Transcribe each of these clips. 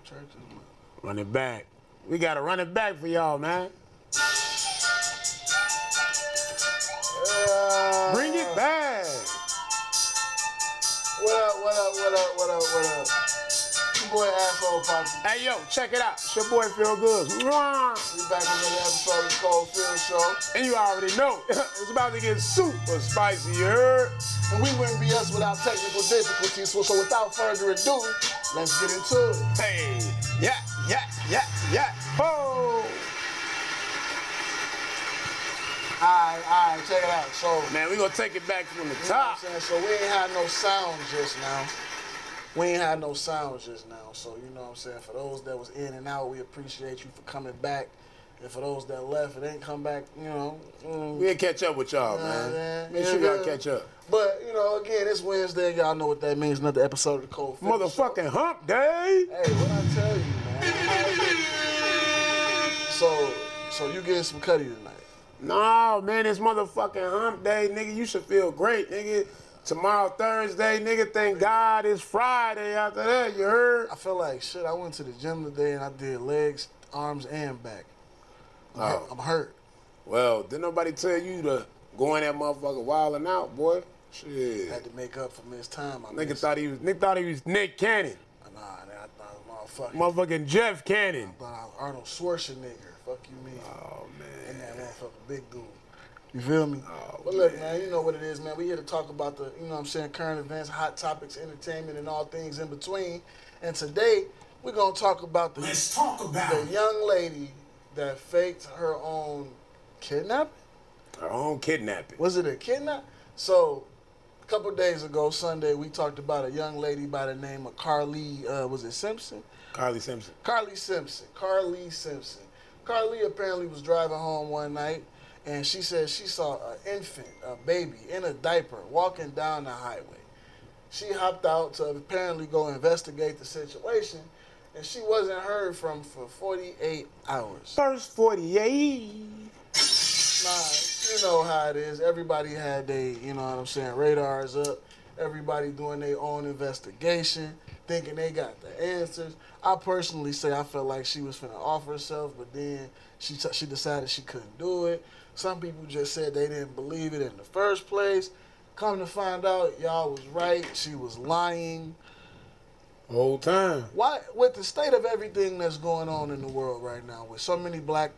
churches. Run it back. We gotta run it back for y'all, man. Bring it back. What up, what up, what up, what up, what up? Your boy Asshole Poppy. Hey, yo, check it out. It's your boy Feel Good. Mwah. We back with another episode of the ColdFeels Show. And you already know, it's about to get super spicy, you heard? And we wouldn't be us without technical difficulties, so without further ado, let's get into it. Hey, yeah. Ho! Alright, check it out. So, Man, we gonna take it back from the you know top. what I'm saying? So we ain't had no sounds just now. So, you know what I'm saying? For those that was in and out, we appreciate you for coming back. And for those that left, it ain't come back, you know. We'll catch up with y'all, man. Make sure y'all catch up. But, you know, again, it's Wednesday. Y'all know what that means. Another episode of the ColdFeels Show. Motherfucking hump day. Hey, what I tell you, man? So you getting some cutty tonight? No, man, it's motherfucking hump day, nigga. You should feel great, nigga. Tomorrow, Thursday, nigga, thank God it's Friday after that, you heard? I feel like shit. I went to the gym today and I did legs, arms, and back. I'm hurt. Well, didn't nobody tell you to go in that motherfucker wilding out, boy? Shit. Had to make up for missed time. Nigga thought he was Nick Cannon. Nah, I thought it was Motherfucking Jeff Cannon. I thought I was Arnold Schwarzenegger. Fuck you, mean? Oh, man. And that motherfucker big dude. You feel me? Oh, but look, man, you know what it is, man. We here to talk about the, you know what I'm saying, current events, hot topics, entertainment, and all things in between. And today, we're going to talk about the young lady that faked her own kidnapping. Her own kidnapping. Was it a kidnap? So, a couple days ago, Sunday, we talked about a young lady by the name of Carly, was it Simpson? Carly Simpson. Carly Simpson. Carly apparently was driving home one night, and she said she saw an infant, a baby, in a diaper, walking down the highway. She hopped out to apparently go investigate the situation, and she wasn't heard from for 48 hours. First 48. Nah, you know how it is. Everybody had their, you know what I'm saying, radars up. Everybody doing their own investigation, thinking they got the answers. I personally say I felt like she was finna off herself, but then she decided she couldn't do it. Some people just said they didn't believe it in the first place. Come to find out, y'all was right. She was lying. Whole time. Why, with the state of everything that's going on in the world right now, with so many black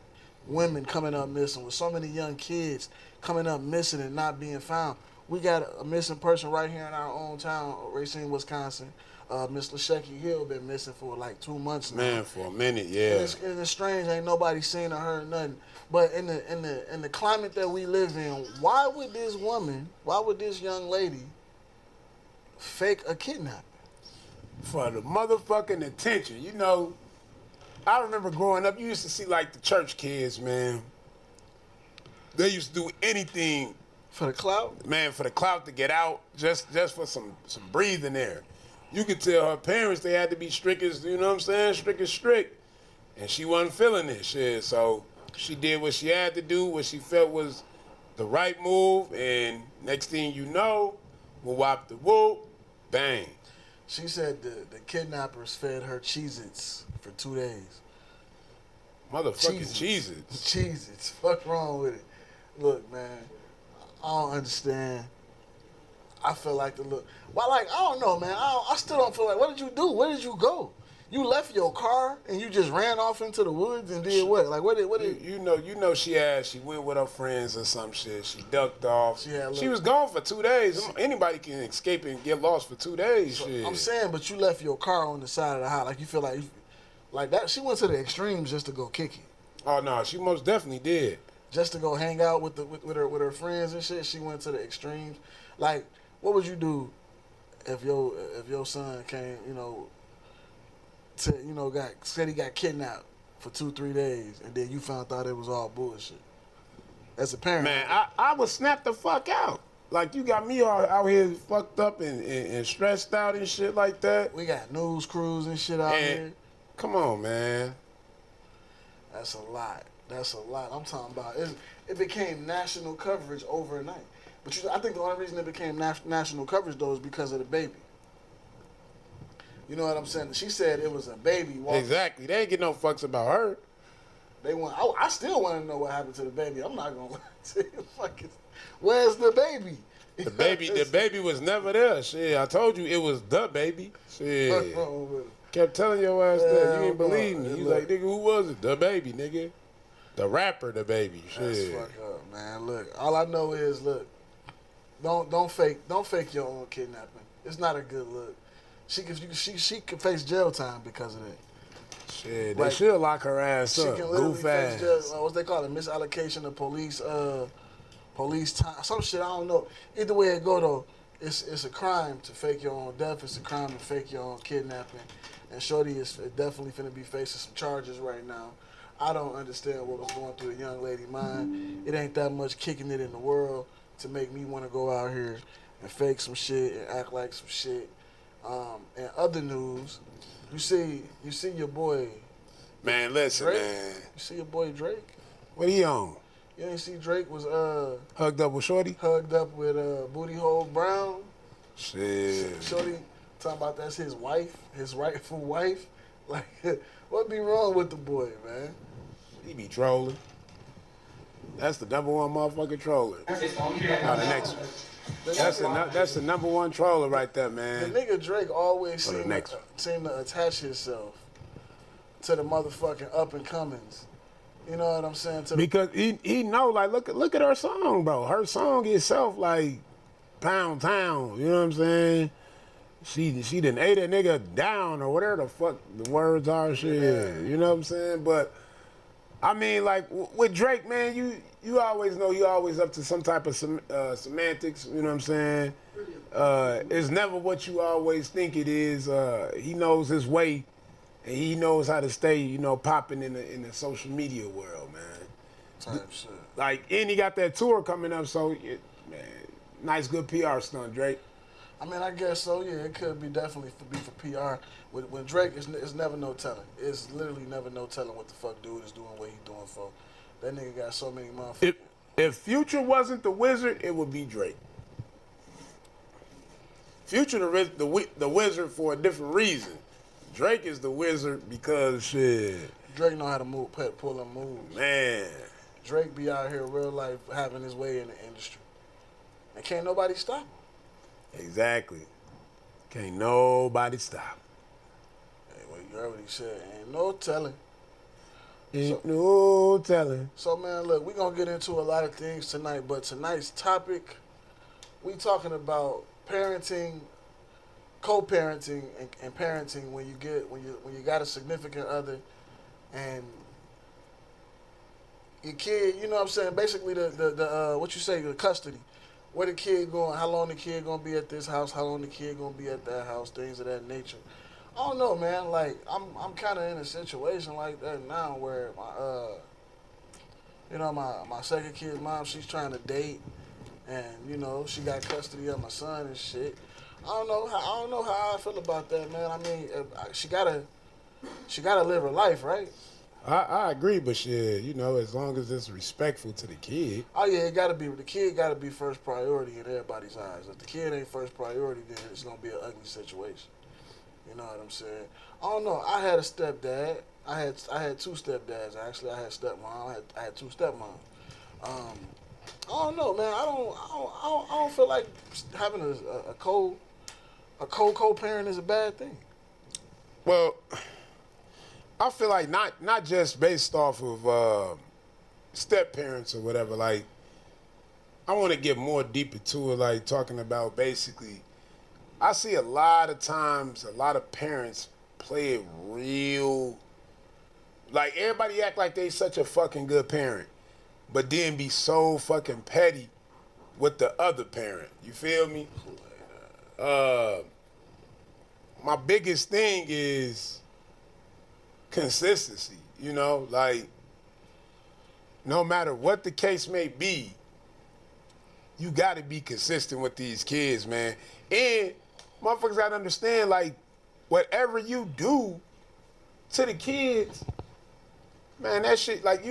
women coming up missing, with so many young kids coming up missing and not being found, we got a missing person right here in our own town, Racine, Wisconsin. Miss LaShecky Hill been missing for like 2 months now. Man, for a minute, yeah. And it's strange, ain't nobody seen or heard nothing. But in the climate that we live in, why would this young lady fake a kidnapping? For the motherfucking attention. You know, I remember growing up, you used to see like the church kids, man. They used to do anything. For the clout? Man, for the clout to get out, just for some breathing air. You could tell her parents, they had to be strict as, you know what I'm saying, strict. And she wasn't feeling this shit. So she did what she had to do, what she felt was the right move. And next thing you know, whoop the whoop, bang. She said the kidnappers fed her Cheez-Its for 2 days. Motherfucking Cheez-Its. Cheez-Its. Fuck wrong with it. Look, man, I don't understand. I feel like I don't know, man. I still don't feel like, what did you do? Where did you go? You left your car and you just ran off into the woods and did what? Like, what did you know she went with her friends or some shit. She ducked off. She was gone for 2 days. Anybody can escape and get lost for 2 days. So, shit. I'm saying, but you left your car on the side of the house. Like, you feel like that. She went to the extremes just to go kick it. Oh no, she most definitely did. Just to go hang out with her friends and shit. She went to the extremes. Like, what would you do if your son came, said he got kidnapped for 2-3 days, and then you found out it was all bullshit? As a parent, man, I would snap the fuck out. Like, you got me all out here fucked up and stressed out and shit like that. We got news crews and shit out here. Come on, man. That's a lot. I'm talking about it became national coverage overnight. But I think the only reason it became national coverage, though, is because of the baby. You know what I'm saying? She said it was a baby walking. Exactly. They ain't get no fucks about her. They want. I still want to know what happened to the baby. I'm not gonna say fucking. Where's the baby? The baby was never there. Shit, I told you it was the baby. Shit. Kept telling your ass that. You ain't believe me. He's like, nigga, who was it? The baby, nigga. The rapper, the baby. Shit. That's fucked up, man. Look, all I know is, look, don't fake your own kidnapping. It's not a good look. She could face jail time because of that. Shit, they should lock her ass up. She can literally Goof ass. face jail. What they call it? Misallocation of police time. Some shit I don't know. Either way it go though, it's a crime to fake your own death. It's a crime to fake your own kidnapping. And Shorty is definitely finna be facing some charges right now. I don't understand what was going through a young lady's mind. It ain't that much kicking it in the world to make me want to go out here and fake some shit and act like some shit. And other news, you see your boy. Man, listen, Drake? man. You see your boy Drake? What he on? You ain't see Drake was Hugged up with Shorty? hugged up with Booty Hole Brown. Shit. Shorty talking about that's his wife, his rightful wife. Like, what be wrong with the boy, man? He be trolling. That's the number one motherfucking troller. The next one. That's the number one troller right there, The man. nigga Drake always the next one. seem to attach himself to the motherfucking up and comings. You know what I'm saying? Because he know, like, look at her song, bro. Her song itself, like, pound town. You know what I'm saying? She done ate a nigga down or whatever the fuck the words are, shit. Yeah. You know what I'm saying? But I mean, like with Drake, man, you always know you always up to some type of semantics. You know what I'm saying? It's never what you always think it is. He knows his way, and he knows how to stay, you know, popping in the social media world, man. Type shit. Like, and he got that tour coming up, so man, nice good PR stunt, Drake. I mean, I guess so. Yeah, it could be definitely for PR. When Drake, it's never no telling. It's literally never no telling what the fuck dude is doing, what he doing for. That nigga got so many motherfuckers. If Future wasn't the wizard, it would be Drake. Future the wizard for a different reason. Drake is the wizard because shit. Drake know how to pull them moves. Man. Drake be out here real life having his way in the industry, and can't nobody stop him. Exactly. Can't nobody stop. Hey, well, you heard what he said. Ain't no telling. No telling. So, man, look, we're going to get into a lot of things tonight, but tonight's topic, we talking about parenting, co-parenting, and parenting when you got a significant other and your kid, you know what I'm saying, basically the what you say, the custody. Where the kid going, how long the kid going to be at this house, how long the kid going to be at that house, things of that nature. I don't know, man. Like, I'm kind of in a situation like that now where my second kid's mom, she's trying to date, and you know she got custody of my son and shit. I don't know how I feel about that, man. I mean, she gotta live her life, right? I agree, but shit, you know, as long as it's respectful to the kid. Oh yeah, the kid gotta be first priority in everybody's eyes. If the kid ain't first priority, then it's gonna be an ugly situation. You know what I'm saying? I don't know. I had a stepdad. I had two stepdads actually. I had stepmom. I had two stepmoms. I don't know, man. I don't feel like having a co-parent is a bad thing. Well, I feel like not just based off of step parents or whatever. Like, I want to get more deeper to it. Like talking about basically, I see a lot of times a lot of parents play it real. Like everybody act like they such a fucking good parent, but then be so fucking petty with the other parent. You feel me? My biggest thing is consistency, you know, like no matter what the case may be, you gotta be consistent with these kids, man. And motherfuckers gotta understand, like, whatever you do to the kids, man, that shit, like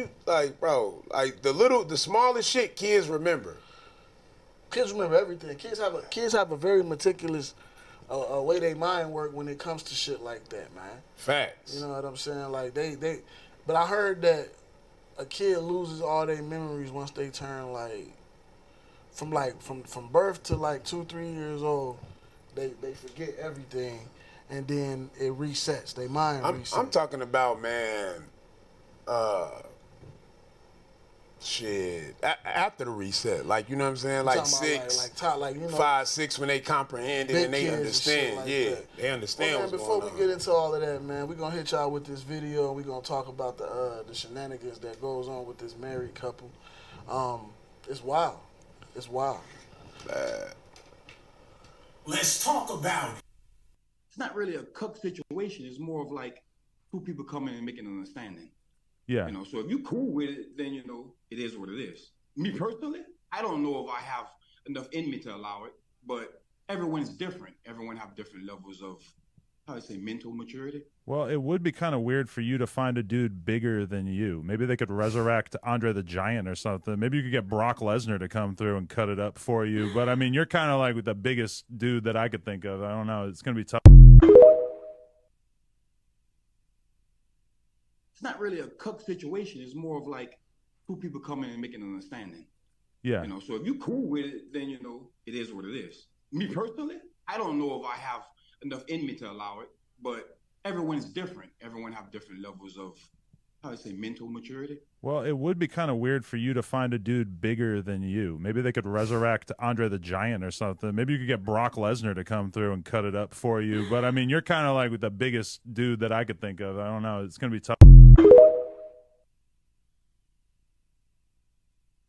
bro, like the smallest shit kids remember. Kids remember everything. Kids have a very meticulous a way they mind work when it comes to shit like that, man. Facts. You know what I'm saying? Like they. But I heard that a kid loses all their memories once they turn from birth to like 2-3 years old. They forget everything, and then it resets. They mind resets. I'm talking about, man. Shit. After the reset, like, you know what I'm saying, like 6, like, you know, 5, 6, when they comprehend it and they understand. Like yeah, that. they understand. Well, man, what's before going we on. get into all of that, man, we're gonna hit y'all with this video, and we're gonna talk about the shenanigans that goes on with this married couple. It's wild. It's wild. Let's talk about it. It's not really a cook situation. It's more of like two people coming and making an understanding. Yeah. You know, so if you're cool with it, then, you know, it is what it is. Me personally, I don't know if I have enough in me to allow it, but everyone's different. Everyone have different levels of, how do I say, mental maturity. Well, it would be kind of weird for you to find a dude bigger than you. Maybe they could resurrect Andre the Giant or something. Maybe you could get Brock Lesnar to come through and cut it up for you. But, I mean, you're kind of like the biggest dude that I could think of. I don't know. It's going to be tough. It's not really a cook situation. It's more of like two people coming and making an understanding. Yeah. You know, so if you're cool with it, then, you know, it is what it is. Me personally, I don't know if I have enough in me to allow it, but everyone's different. Everyone have different levels of, how do I say, mental maturity. Well, it would be kind of weird for you to find a dude bigger than you. Maybe they could resurrect Andre the Giant or something. Maybe you could get Brock Lesnar to come through and cut it up for you. But, I mean, you're kind of like the biggest dude that I could think of. I don't know. It's going to be tough.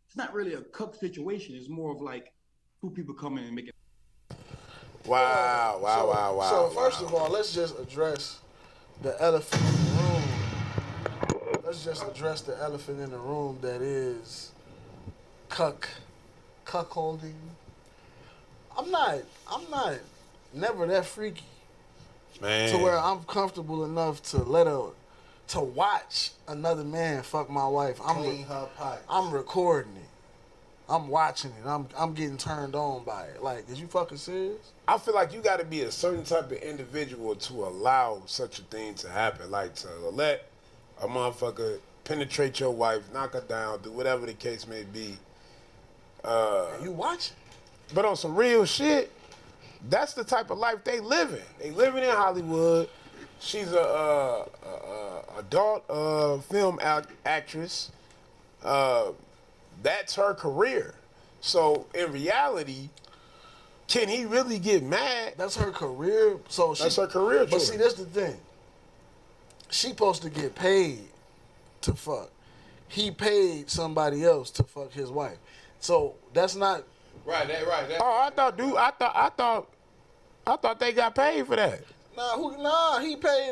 It's not really a cook situation. It's more of like two people coming and making. Wow. So first of all, let's just address the elephant in the room. Let's just address the elephant in the room that is cuckolding. I'm not never that freaky, Man. to where I'm comfortable enough to watch another man fuck my wife. Clean her pipes. I'm recording it. I'm watching it. I'm getting turned on by it. Like, is you fucking serious? I feel like you got to be a certain type of individual to allow such a thing to happen. Like, to let a motherfucker penetrate your wife, knock her down, do whatever the case may be. You watching? But on some real shit, that's the type of life they living. They living in Hollywood. She's a adult film actress. That's her career. So in reality, can he really get mad? That's her career. So That's her career But choice. see, that's the thing. She supposed to get paid to fuck. He paid somebody else to fuck his wife. So that's not. Right. Oh, I thought they got paid for that.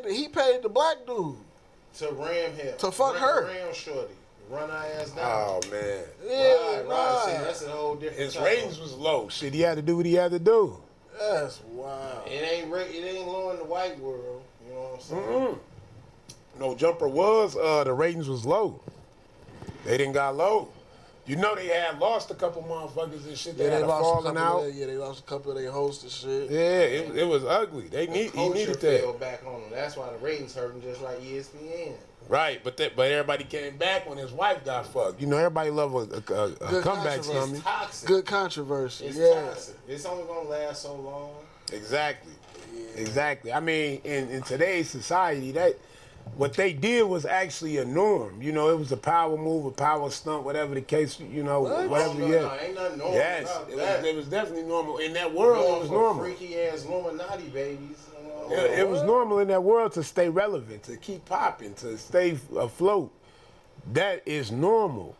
He paid the black dude. To ram him. To fuck her. Ram shorty. Run her ass down. Oh man. Yeah, Right. See, that's a whole different. His type ratings of- was low. Shit, he had to do what he had to do. That's wild. It ain't low in the white world. You know what I'm saying? Mm-mm. No Jumper was, the ratings was low. They didn't got low. You know they had lost a couple motherfuckers and shit. They had falling out. They lost a couple of their hosts and shit. Yeah, it was ugly. He needed fell that. back on them. That's why the ratings hurting just like ESPN. Right, but everybody came back when his wife got fucked. You know, everybody love a comeback controversy. from me. It's toxic. Good controversy. It's yeah. toxic. It's only gonna last so long. Exactly. Exactly. I mean, in today's society, that what they did was actually a norm. You know, it was a power move, a power stunt, whatever the case, you know, whatever. No, ain't nothing normal Yes, about that. it was definitely normal. In that world, it was normal. Freaky ass Illuminati babies. It was normal in that world to stay relevant, to keep popping, to stay afloat. That is normal.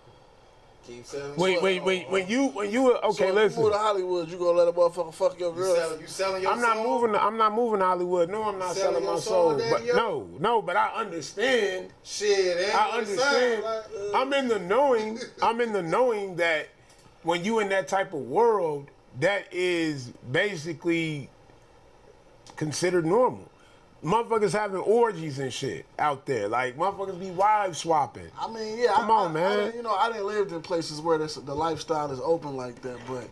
Keep selling. When you okay, So if listen. you move to Hollywood, you gonna let a motherfucker fuck your girl? You selling your I'm not soul? moving. I'm not moving to Hollywood. No, I'm not selling my soul. But no. But I understand. Shit, I understand. I'm in the knowing. I'm in the knowing that when you in that type of world, that is basically considered normal. Motherfuckers having orgies and shit out there. Like, motherfuckers be wives swapping. I mean, yeah. Come on, man. I didn't live in places where the lifestyle is open like that, but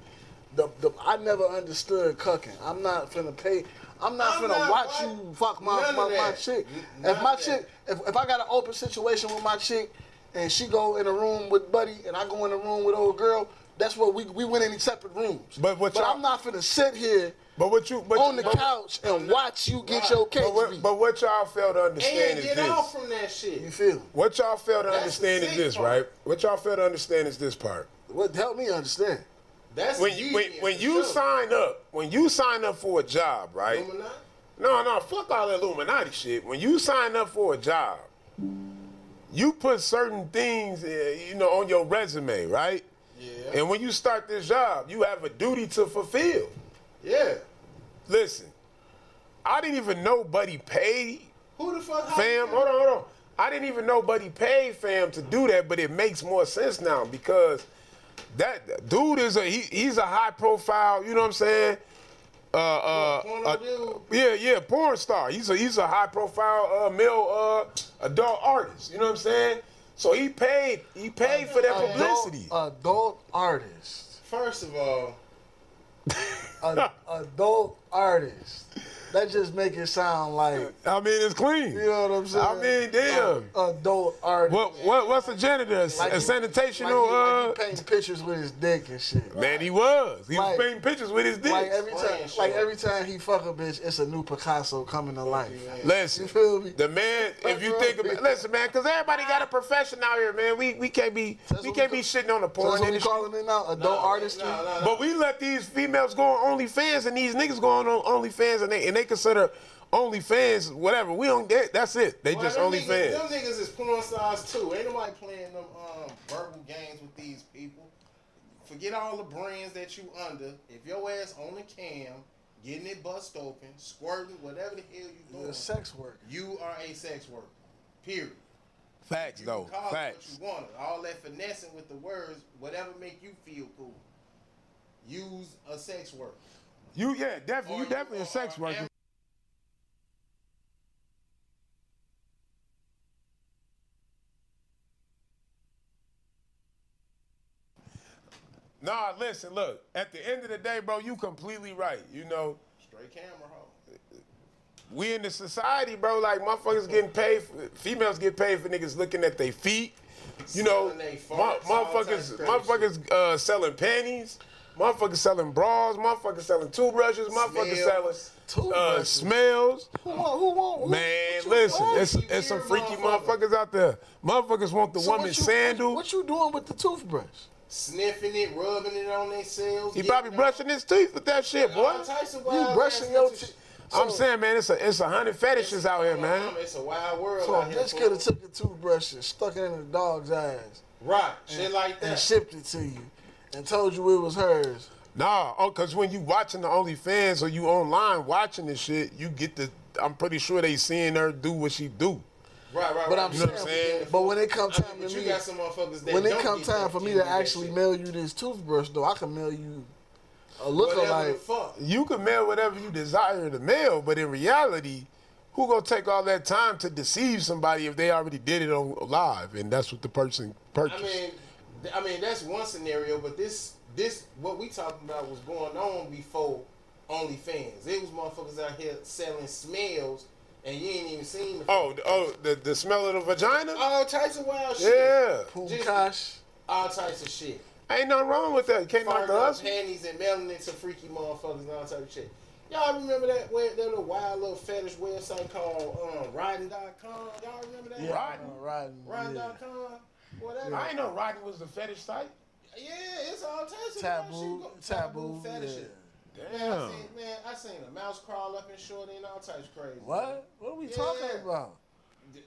I never understood cucking. I'm not finna pay. I'm not I'm finna not watch watch- you fuck my none of my that. chick. None If my of that. chick, if I got an open situation with my chick, and she go in a room with buddy, and I go in a room with old girl, that's what we went in separate rooms. But what y'all- I'm not finna sit here But what you on the couch and watch you get Right. your cake beat. but what y'all fail to understand And is get this. off from that shit. You feel me? What y'all fail to That's understand the is sick this, part. right? What y'all fail to understand is this part. What help me understand? That's When you sign up for a job, right? No, fuck all that Illuminati shit. When you sign up for a job, you put certain things, on your resume, right? Yeah. And when you start this job, you have a duty to fulfill. Yeah. Listen, I didn't even know Buddy paid. Who the fuck? Fam, hold on. I didn't even know Buddy paid fam to do that, but it makes more sense now because that dude he's a high profile, you know what I'm saying? Porno dude? Yeah, porn star. He's a high profile male adult artist, you know what I'm saying? So he paid for that publicity. Adult artist. First of all, Adult artist. That just make it sound like, I mean, it's clean. you know what I'm saying? I mean, damn. Adult artist. What's a janitor? Like A he- sanitational? like he painting pictures with his dick and shit. Man, he was. He was Like- painting pictures with his dick. Like every time he fuck a bitch, it's a new Picasso coming to life. Listen, You feel me? the man. If you think about, listen, man, because everybody got a profession out here, man. We can't be shitting on the So porn that's what we industry. calling it now? Adult artistry? No. But we let these females go on OnlyFans and these niggas go on OnlyFans and they consider OnlyFans whatever. We don't get. That's it. They just Them OnlyFans. niggas is porn stars too. Ain't nobody playing them verbal games with these people. Forget all the brands that you under. If your ass on the cam, getting it bust open, squirting, whatever the hell you You're doing, a sex worker. you are a sex worker. Period. Facts You though. can call it Facts. what you want. All that finessing with the words, whatever make you feel cool. Use a sex worker. You definitely. Or You definitely a sex or worker. Nah, listen, look. At the end of the day, bro, you completely right. You know, Straight camera hoe. we in the society, bro. Like motherfuckers getting paid. Females get paid for niggas looking at their feet. You know, Selling they farts, all types of crazy motherfuckers selling panties. Motherfuckers selling bras. Motherfuckers selling toothbrushes. Motherfuckers selling Toothbrushes. smells. Who want? Man, what you listen, want? it's some weird freaky motherfucker. motherfuckers out there. Motherfuckers want the So woman's what you- sandal. What you doing with the toothbrush? Sniffing it, rubbing it on themselves. He probably brushing his teeth with that shit, boy. All types of You wild brushing ass your bitches. teeth. I'm saying, man, it's a 100 fetishes out here, man. It's a wild world So a out here. bitch could have took a toothbrush and stuck it in the dog's ass Right, shit like and that. shipped it to you and told you it was hers. Nah, cause when you watching the OnlyFans or you online watching this shit, you get I'm pretty sure they seeing her do what she do. Right. But I'm You know what I'm saying? saying, but when it comes time but to you me, got some motherfuckers that when it don't come get time that for me shit, to that actually shit. mail you this toothbrush, though, I can mail you a Whatever the lookalike. fuck. You can mail whatever you desire to mail, but in reality, who gonna take all that time to deceive somebody if they already did it on live and that's what the person purchased? I mean that's one scenario, but this what we talking about was going on before OnlyFans. It was motherfuckers out here selling smells, and you ain't even seen the smell of the vagina? all types of wild shit. Yeah. Pukash. All types of shit. Ain't nothing wrong with that. You can't knock Farting the up hustle. panties and mailing it to freaky motherfuckers and all type of shit. Y'all remember that little wild little fetish website called riding.com? Y'all remember that? Riding? Riding.com? Whatever. I ain't know riding was the fetish site. Yeah, it's all types of Taboo, wild shit. taboo, fetishes. Damn. I seen a mouse crawl up and shorty and all types of crazy. What? What are we Yeah. talking about?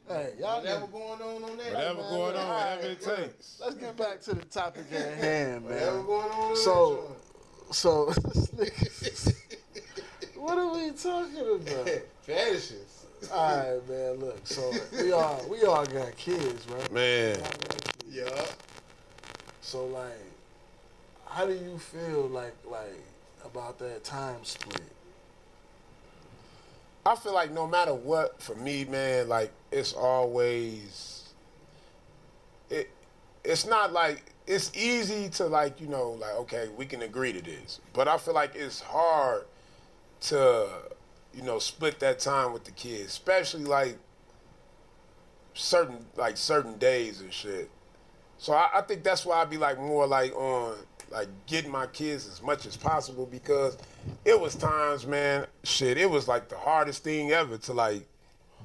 Hey, y'all Whatever get- going on that. Whatever man, going on, all right, whatever it look, takes. Let's get back to the topic at hand, Whatever man. going on So, so this nigga- what are we talking about? fetishes. All right, man. Look, so we all got kids, right? Man. Yeah. So like, how do you feel like about that time split? I feel like no matter what, for me, man, like it's always it's not like it's easy to like, like, okay, we can agree to this. But I feel like it's hard to, split that time with the kids, especially like certain days and shit. So I think that's why I be like more like on like getting my kids as much as possible, because it was times, man, shit, it was like the hardest thing ever to like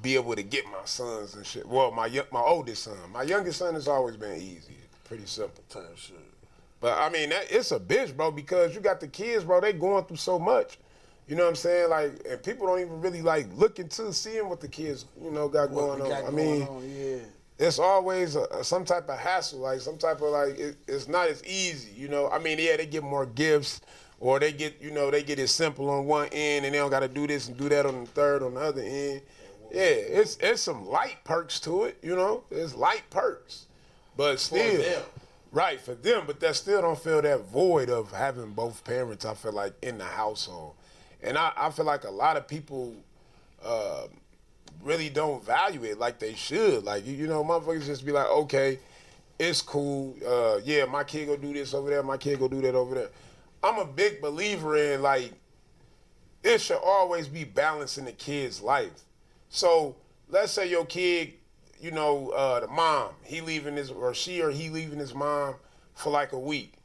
be able to get my sons and shit. Well, my oldest son. My youngest son has always been easy, pretty simple Type shit. But I mean, it's a bitch, bro, because you got the kids, bro, they going through so much. You know what I'm saying? Like, and people don't even really like look into seeing what the kids, got going on. I mean, yeah. it's always some type of hassle, like some type of like, it's not as easy, I mean, yeah, they get more gifts, or they get, they get it simple on one end, and they don't got to do this and do that on the third on the other end. Yeah, it's some light perks to it, It's light perks, but still, For them. right, for them, but that still don't fill that void of having both parents, I feel like, in the household. And I feel like a lot of people really don't value it like they should. Like, motherfuckers just be like, okay, it's cool. Yeah, my kid go do this over there. My kid go do that over there. I'm a big believer in, like, it should always be balance in the kid's life. So let's say your kid, the mom, he leaving his mom for like a week.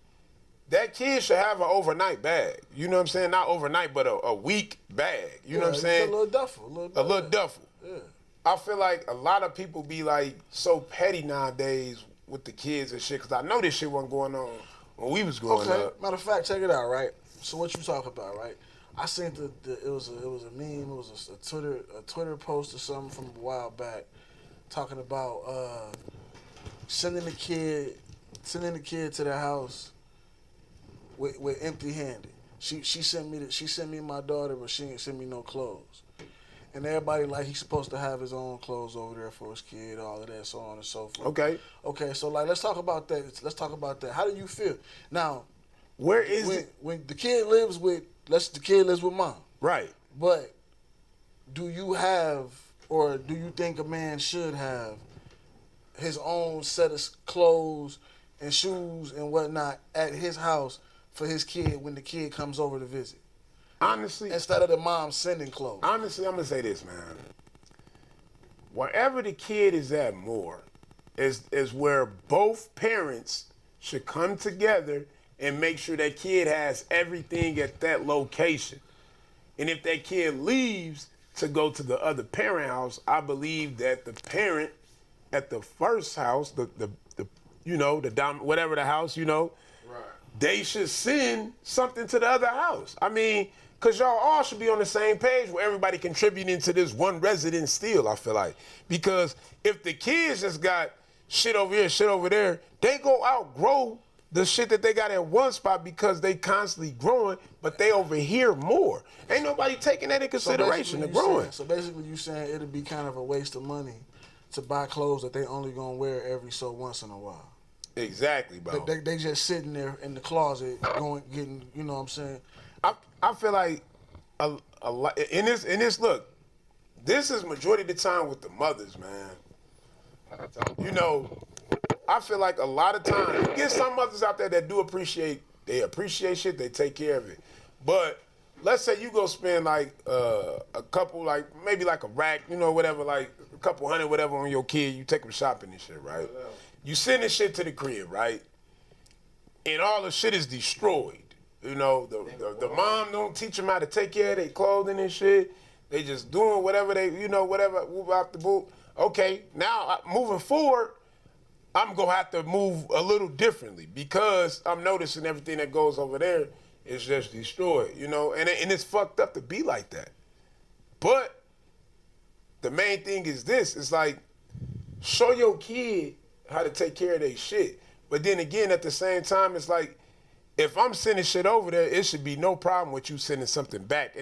That kid should have an overnight bag. You know what I'm saying? Not overnight, but a week bag. You know what I'm saying? A little duffel. A little duffel. Yeah. I feel like a lot of people be like so petty nowadays with the kids and shit, because I know this shit wasn't going on when we was growing up. Matter of fact, check it out, right? So what you talking about, right? I seen it was a meme, it was a Twitter post or something from a while back talking about sending the kid to the house with empty-handed. She sent me my daughter, but she ain't sent me no clothes. And everybody like he's supposed to have his own clothes over there for his kid, all of that, so on and so forth. Okay, so like let's talk about that. How do you feel now? Where is it when the kid lives with mom? Right. But do you have, or do you think a man should have his own set of clothes and shoes and whatnot at his house for his kid when the kid comes over to visit? Honestly, instead of the mom sending clothes. Honestly, I'm gonna say this, man. Wherever the kid is at more is where both parents should come together and make sure that kid has everything at that location. And if that kid leaves to go to the other parent house, I believe that the parent at the first house, whatever the house, right, they should send something to the other house. I mean, because y'all all should be on the same page where everybody contributing to this one residence still, I feel like. Because if the kids just got shit over here, shit over there, they go outgrow the shit that they got at one spot because they constantly growing, but they over here more. Ain't nobody taking that in consideration, the growing. So basically you saying it'd be kind of a waste of money to buy clothes that they only gonna wear every so once in a while. Exactly, bro. They just sitting there in the closet getting, you know what I'm saying? I feel like a lot in this look, this is majority of the time with the mothers, man. I feel like a lot of times you get some mothers out there that do appreciate shit, they take care of it. But let's say you go spend like a couple, like maybe like a rack, whatever, like a couple hundred, whatever on your kid, you take them shopping and shit, right? You send this shit to the crib, right? And all the shit is destroyed. The mom don't teach them how to take care of their clothing and shit. They just doing whatever they, whatever, whoop out the boot. Okay, now moving forward, I'm going to have to move a little differently because I'm noticing everything that goes over there is just destroyed, and it's fucked up to be like that. But the main thing is this, it's like, show your kid how to take care of their shit. But then again, at the same time, it's like, if I'm sending shit over there, it should be no problem with you sending something back.